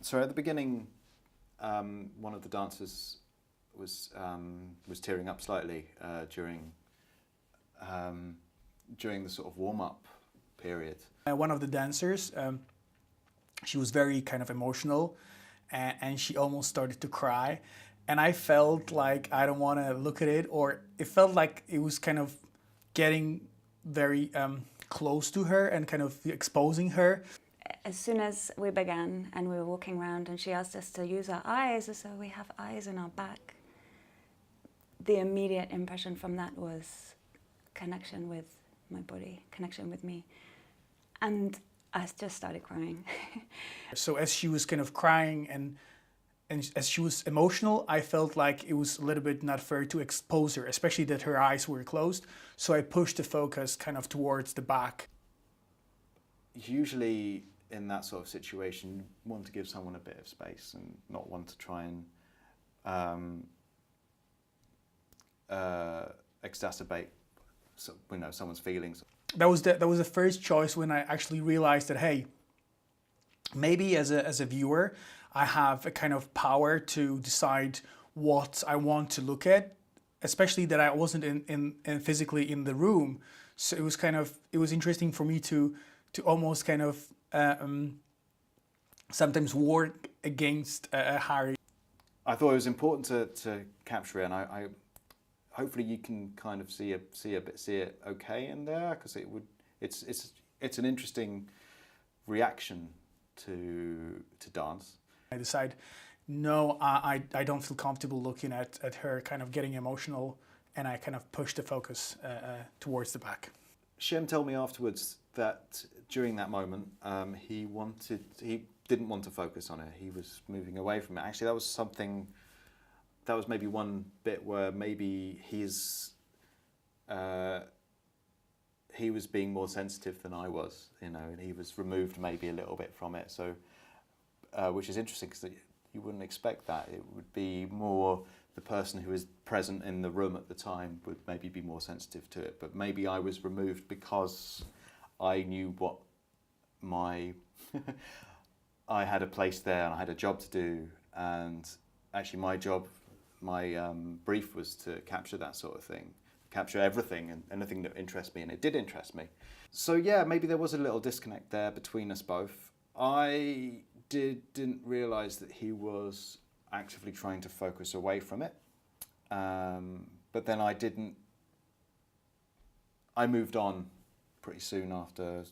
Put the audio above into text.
So at the beginning, one of the dancers was tearing up slightly during the sort of warm-up period. One of the dancers, she was very kind of emotional, and she almost started to cry. And I felt like I don't want to look at it, or it felt like it was kind of getting very close to her and kind of exposing her. As soon as we began and we were walking around and she asked us to use our eyes, so we have eyes in our back, the immediate impression from that was connection with my body, connection with me. And I just started crying. So as she was kind of crying and as she was emotional, I felt like it was a little bit not fair to expose her, especially that her eyes were closed. So I pushed the focus kind of towards the back. Usually in that sort of situation, you want to give someone a bit of space and not want to try and exacerbate someone's feelings. That was the first choice when I actually realized that, hey, maybe as a viewer, I have a kind of power to decide what I want to look at, especially that I wasn't in physically in the room. So it was interesting for me to almost kind of sometimes war against Harry. I thought it was important to capture it, and I hopefully you can kind of see it okay in there, because it's an interesting reaction to dance. I decide, no, I don't feel comfortable looking at her kind of getting emotional, and I kind of push the focus towards the back. Shem told me afterwards that during that moment he didn't want to focus on it. He was moving away from it. Actually, that was maybe one bit where maybe he was being more sensitive than I was, and he was removed maybe a little bit from it. So, which is interesting, because you wouldn't expect that. It would be more the person who was present in the room at the time would maybe be more sensitive to it. But maybe I was removed because I knew what I had a place there and I had a job to do, and actually my brief was to capture that sort of thing, capture everything and anything that interests me, and it did interest me. So yeah, maybe there was a little disconnect there between us both. I didn't realise that he was actively trying to focus away from it, but then I moved on pretty soon after